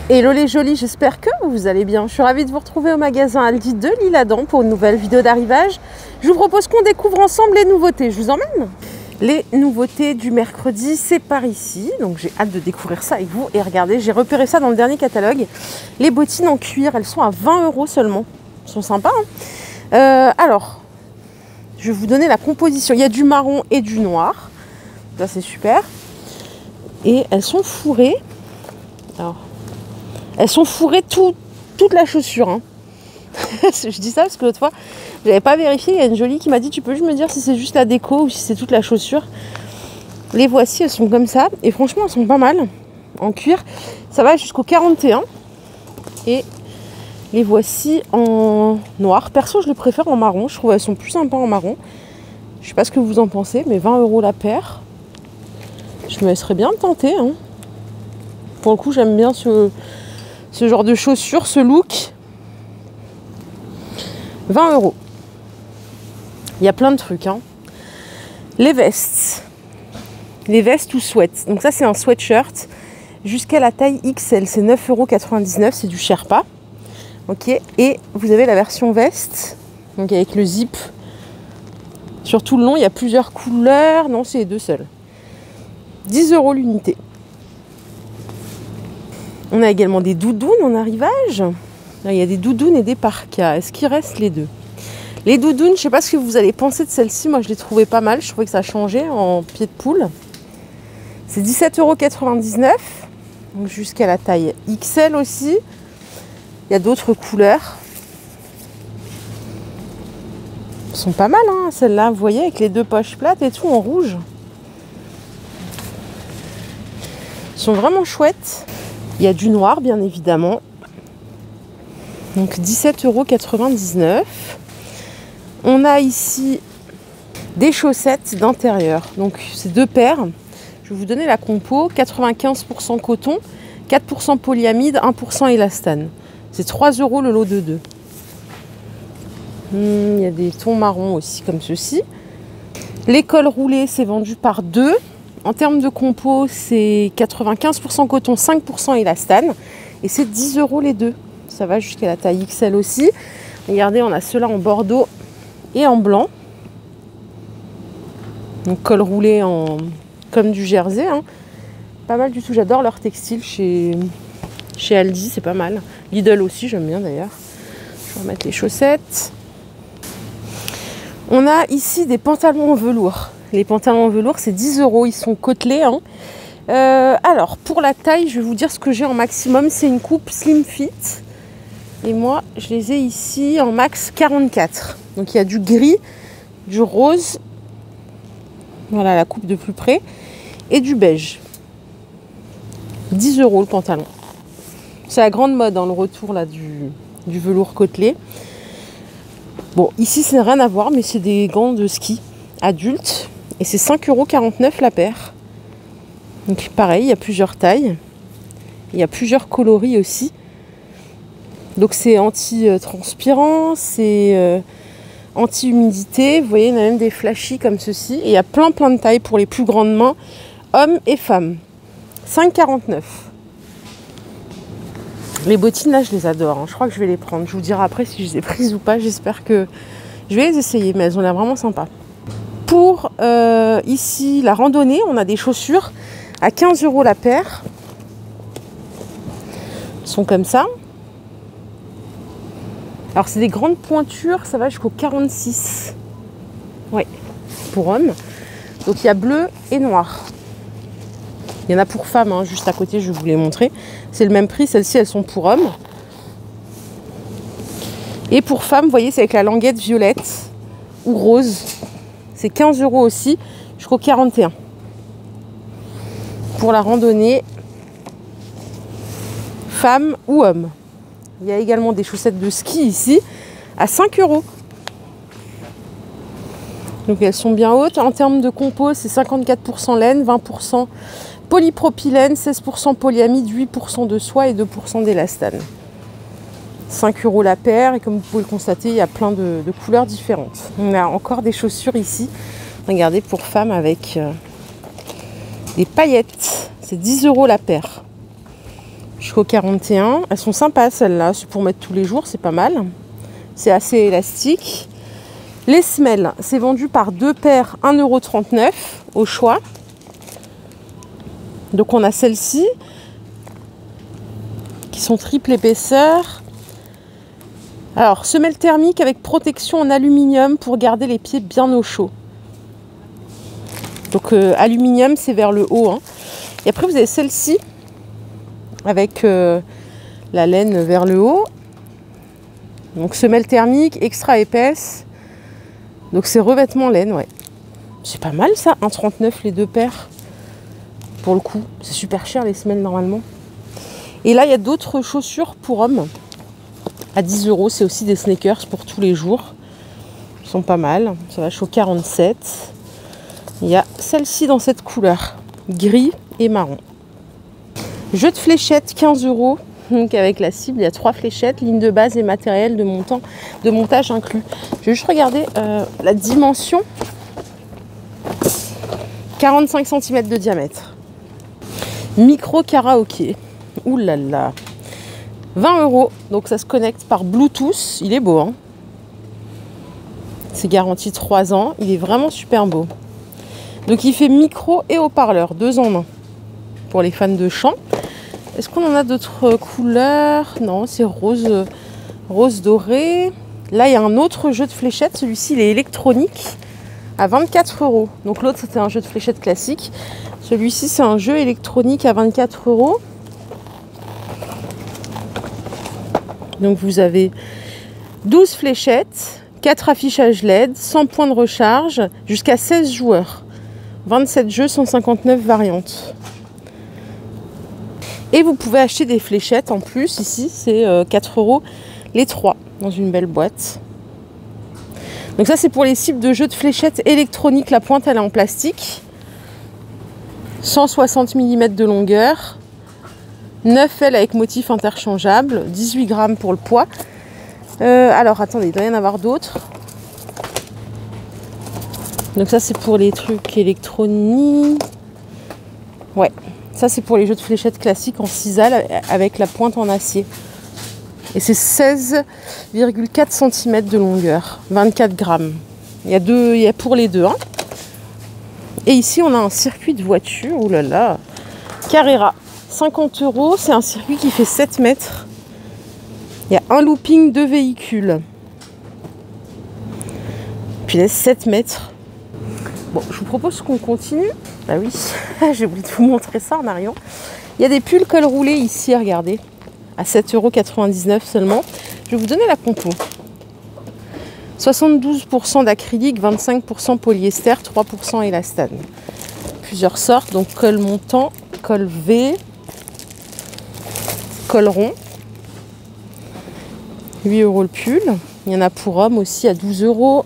Hello les jolis, j'espère que vous allez bien. Je suis ravie de vous retrouver au magasin Aldi de l'Isle-Adam pour une nouvelle vidéo d'arrivage. Je vous propose qu'on découvre ensemble les nouveautés. Je vous emmène. Les nouveautés du mercredi, c'est par ici. Donc j'ai hâte de découvrir ça avec vous. Et regardez, j'ai repéré ça dans le dernier catalogue. Les bottines en cuir, elles sont à 20 € seulement. Elles sont sympas. Hein, alors, je vais vous donner la composition. Il y a du marron et du noir. Ça c'est super. Et elles sont fourrées. Alors, elles sont fourrées toute la chaussure. Hein. Je dis ça parce que l'autre fois, je n'avais pas vérifié. Il y a une jolie qui m'a dit, tu peux juste me dire si c'est juste la déco ou si c'est toute la chaussure. Les voici, elles sont comme ça. Et franchement, elles sont pas mal en cuir. Ça va jusqu'au 41. Et les voici en noir. Perso, je les préfère en marron. Je trouve qu'elles sont plus sympas en marron. Je sais pas ce que vous en pensez, mais 20 € la paire. Je me laisserais bien tenter. Hein. Pour le coup, j'aime bien ce genre de chaussures, ce look. 20 €. Il y a plein de trucs. Hein. Les vestes. Les vestes ou sweats. Donc ça, c'est un sweatshirt jusqu'à la taille XL. C'est 9,99 €. C'est du Sherpa. Ok. Et vous avez la version veste. Donc avec le zip. Sur tout le long, il y a plusieurs couleurs. Non, c'est les deux seuls. 10 € l'unité. On a également des doudounes en arrivage. Là, il y a des doudounes et des parkas. Est-ce qu'il reste les deux? Les doudounes, je ne sais pas ce que vous allez penser de celle-ci. Moi, je les trouvais pas mal. Je trouvais que ça changeait en pied de poule. C'est 17,99 €. Donc jusqu'à la taille XL aussi. Il y a d'autres couleurs. Elles sont pas mal, hein, celles-là. Vous voyez, avec les deux poches plates et tout en rouge. Elles sont vraiment chouettes. Il y a du noir, bien évidemment. Donc 17,99 €. On a ici des chaussettes d'intérieur. Donc c'est deux paires. Je vais vous donner la compo. 95% coton, 4% polyamide, 1% élastane. C'est 3 € le lot de deux. Il y a des tons marrons aussi comme ceci. Les cols roulés, c'est vendu par deux. En termes de compo, c'est 95% coton, 5% élastane. Et c'est 10 € les deux. Ça va jusqu'à la taille XL aussi. Regardez, on a ceux-là en bordeaux et en blanc. Donc col roulé comme du jersey. Hein. Pas mal du tout. J'adore leur textile chez Aldi, c'est pas mal. Lidl aussi, j'aime bien d'ailleurs. Je vais remettre les chaussettes. On a ici des pantalons en velours. Les pantalons en velours, c'est 10 €. Ils sont côtelés. Hein. Alors, pour la taille, je vais vous dire ce que j'ai en maximum. C'est une coupe slim fit. Et moi, je les ai ici en max 44. Donc, il y a du gris, du rose. Voilà la coupe de plus près. Et du beige. 10 € le pantalon. C'est la grande mode, hein, le retour là, du velours côtelé. Bon, ici, c'est rien à voir, mais c'est des gants de ski adultes. Et c'est 5,49 € la paire. Donc pareil, il y a plusieurs tailles. Il y a plusieurs coloris aussi. Donc c'est anti-transpirant, c'est anti-humidité. Vous voyez, il y en a même des flashy comme ceci. Et il y a plein de tailles pour les plus grandes mains, hommes et femmes. 5,49 €. Les bottines, là, je les adore. Hein. Je crois que je vais les prendre. Je vous dirai après si je les ai prises ou pas. J'espère que je vais les essayer, mais elles ont l'air vraiment sympas. Pour ici, la randonnée, on a des chaussures à 15 € la paire. Elles sont comme ça. Alors, c'est des grandes pointures, ça va jusqu'au 46. Oui, pour hommes. Donc, il y a bleu et noir. Il y en a pour femmes, hein, juste à côté, je vais vous les montrer. C'est le même prix, celles-ci, elles sont pour hommes. Et pour femmes, vous voyez, c'est avec la languette violette ou rose. C'est 15 € aussi, jusqu'au 41. Pour la randonnée, femme ou homme. Il y a également des chaussettes de ski ici, à 5 €. Donc elles sont bien hautes. En termes de compo, c'est 54% laine, 20% polypropylène, 16% polyamide, 8% de soie et 2% d'élastane. 5 € la paire et comme vous pouvez le constater, il y a plein de couleurs différentes. On a encore des chaussures ici. Regardez, pour femmes avec des paillettes. C'est 10 € la paire. jusqu'au 41. Elles sont sympas celles-là, c'est pour mettre tous les jours, c'est pas mal. C'est assez élastique. Les semelles, c'est vendu par 2 paires 1,39 € au choix. Donc on a celles-ci qui sont triple épaisseur. Alors, semelle thermique avec protection en aluminium pour garder les pieds bien au chaud. Donc aluminium, c'est vers le haut. Hein. Et après, vous avez celle-ci avec la laine vers le haut. Donc semelle thermique, extra épaisse. Donc c'est revêtement laine, ouais. C'est pas mal ça, 1,39 € les 2 paires. Pour le coup, c'est super cher les semelles normalement. Et là, il y a d'autres chaussures pour hommes. À 10 €, c'est aussi des sneakers pour tous les jours. Ils sont pas mal. Ça va jusqu'au 47. Il y a celle-ci dans cette couleur, gris et marron. Jeu de fléchettes, 15 €. Donc avec la cible, il y a 3 fléchettes, ligne de base et matériel de montage inclus. Je vais juste regarder la dimension. 45 cm de diamètre. Micro karaoké. Ouh là là. 20 €, donc ça se connecte par Bluetooth. Il est beau, hein. C'est garanti 3 ans. Il est vraiment super beau. Donc il fait micro et haut-parleur, 2 en 1. Pour les fans de chant. Est-ce qu'on en a d'autres couleurs? Non, c'est rose doré. Là, il y a un autre jeu de fléchettes. Celui-ci, il est électronique à 24 €. Donc l'autre, c'était un jeu de fléchettes classique. Celui-ci, c'est un jeu électronique à 24 €. Donc vous avez 12 fléchettes, 4 affichages LED, 100 points de recharge, jusqu'à 16 joueurs. 27 jeux, 159 variantes. Et vous pouvez acheter des fléchettes en plus. Ici, c'est 4 € les 3 dans une belle boîte. Donc ça, c'est pour les cibles de jeux de fléchettes électroniques. La pointe, elle est en plastique. 160 mm de longueur. 9 ailes avec motif interchangeable, 18 grammes pour le poids. Alors attendez, il doit y en avoir d'autres. Donc ça c'est pour les trucs électroniques. Ouais, ça c'est pour les jeux de fléchettes classiques en cisale avec la pointe en acier. Et c'est 16,4 cm de longueur, 24 grammes. Il y a pour les deux. Hein. Et ici on a un circuit de voiture, oulala, là là, Carrera. 50 €, c'est un circuit qui fait 7 mètres. Il y a un looping de véhicules. Puis il y a 7 mètres. Bon, je vous propose qu'on continue. Bah oui, j'ai oublié de vous montrer ça en arrière. Il y a des pulls col roulé ici, regardez. À 7,99 € seulement. Je vais vous donner la compo. 72% d'acrylique, 25% polyester, 3% élastane. Plusieurs sortes, donc col montant, col V, col rond. 8 € le pull. Il y en a pour hommes aussi à 12 €,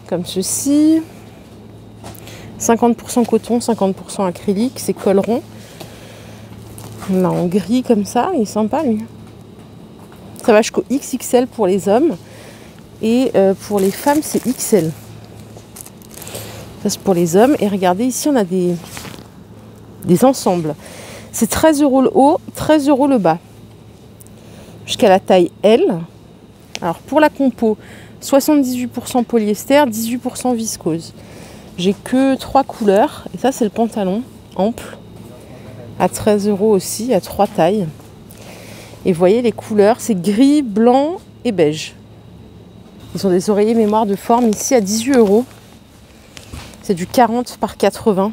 comme ceci. 50% coton, 50% acrylique, c'est col rond. On a en gris comme ça, il est sympa lui. Ça va jusqu'au XXL pour les hommes. Et pour les femmes, c'est XL. Ça, c'est pour les hommes. Et regardez, ici, on a des ensembles. C'est 13 € le haut, 13 € le bas. Jusqu'à la taille L. Alors, pour la compo, 78% polyester, 18% viscose. J'ai que 3 couleurs. Et ça, c'est le pantalon ample. À 13 € aussi, à 3 tailles. Et vous voyez, les couleurs, c'est gris, blanc et beige. Ils ont des oreillers mémoire de forme ici à 18 €. C'est du 40 par 80.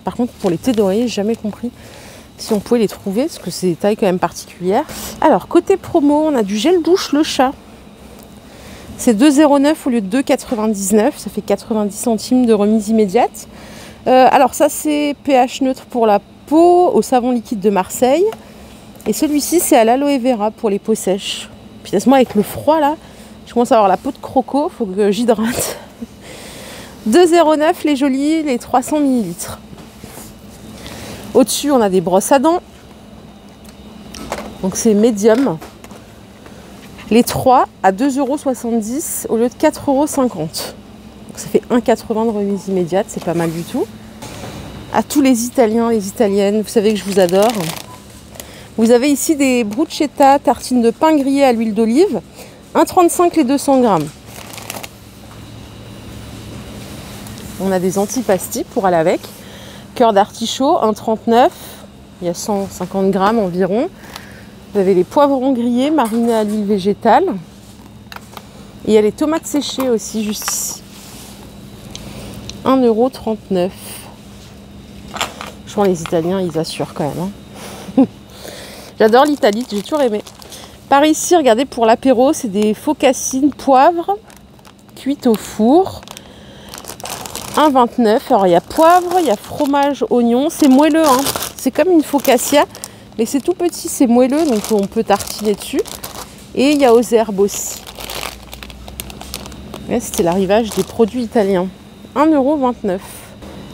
Par contre, pour les têtes d'oreiller, j'ai jamais compris si on pouvait les trouver, parce que c'est des tailles quand même particulières. Alors, côté promo, on a du gel douche Le Chat. C'est 2,09 € au lieu de 2,99 €. Ça fait 90 centimes de remise immédiate. Alors ça, c'est pH neutre pour la peau, au savon liquide de Marseille. Et celui-ci, c'est à l'aloe vera pour les peaux sèches. Puis laisse-moi avec le froid, là, je commence à avoir la peau de croco. Il faut que j'hydrate. 2,09 € les jolis, les 300 ml. Au-dessus, on a des brosses à dents. Donc c'est médium. Les 3 à 2,70 € au lieu de 4,50 €. Donc ça fait 1,80 € de remise immédiate, c'est pas mal du tout. À tous les Italiens, les Italiennes, vous savez que je vous adore. Vous avez ici des bruschetta, tartines de pain grillé à l'huile d'olive, 1,35 les 200 grammes. On a des antipastis pour aller avec. Cœur d'artichaut, 1,39. Il y a 150 grammes environ. Vous avez les poivrons grillés marinés à l'huile végétale. Et il y a les tomates séchées aussi, juste ici. 1,39 €. Je pense que les Italiens, ils assurent quand même. Hein. J'adore l'Italie, j'ai toujours aimé. Par ici, regardez, pour l'apéro, c'est des focassines poivre cuites au four. 1,29 €. Alors, il y a poivre, il y a fromage, oignon. C'est moelleux, hein. C'est comme une focaccia, mais c'est tout petit, c'est moelleux, donc on peut tartiner dessus. Et il y a aux herbes aussi. C'était l'arrivage des produits italiens. 1,29 €.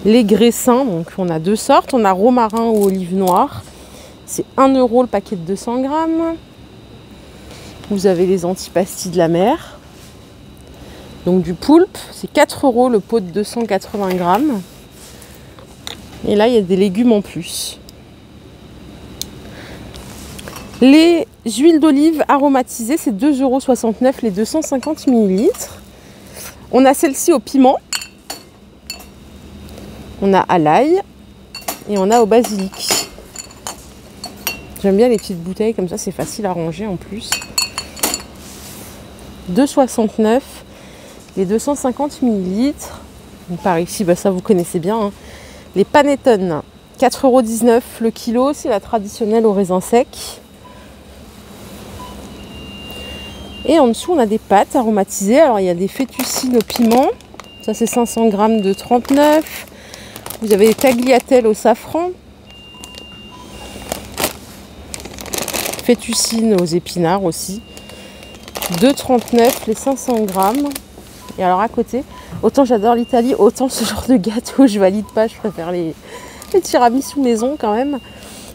Les graissins, donc on a deux sortes. On a romarin ou olive noire. C'est 1 € le paquet de 200 grammes. Vous avez les antipastis de la mer. Donc du poulpe, c'est 4 € le pot de 280 grammes. Et là, il y a des légumes en plus. Les huiles d'olive aromatisées, c'est 2,69 € les 250 ml. On a celle-ci au piment. On a à l'ail. Et on a au basilic. J'aime bien les petites bouteilles, comme ça c'est facile à ranger en plus. 2,69 € les 250 ml. Par ici, ça vous connaissez bien. Hein. Les panettone, 4,19 € le kilo. C'est la traditionnelle au raisin sec. Et en dessous, on a des pâtes aromatisées. Alors, il y a des fettuccines au piment. Ça, c'est 500 grammes de 39. Vous avez des tagliatelles au safran. Fettuccines aux épinards aussi. 2,39 € les 500 grammes. Et alors, à côté, autant j'adore l'Italie, autant ce genre de gâteau, je valide pas. Je préfère les tiramisu maison quand même.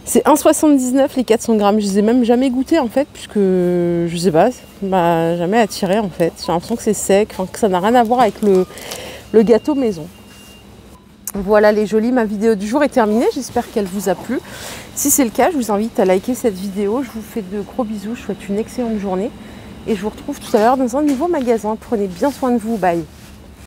C'est 1,79 € les 400 grammes. Je les ai même jamais goûtés en fait, puisque je sais pas, ça m'a jamais attiré en fait. J'ai l'impression que c'est sec, que ça n'a rien à voir avec le gâteau maison. Voilà les jolis, ma vidéo du jour est terminée. J'espère qu'elle vous a plu. Si c'est le cas, je vous invite à liker cette vidéo. Je vous fais de gros bisous. Je vous souhaite une excellente journée. Et je vous retrouve tout à l'heure dans un nouveau magasin. Prenez bien soin de vous. Bye.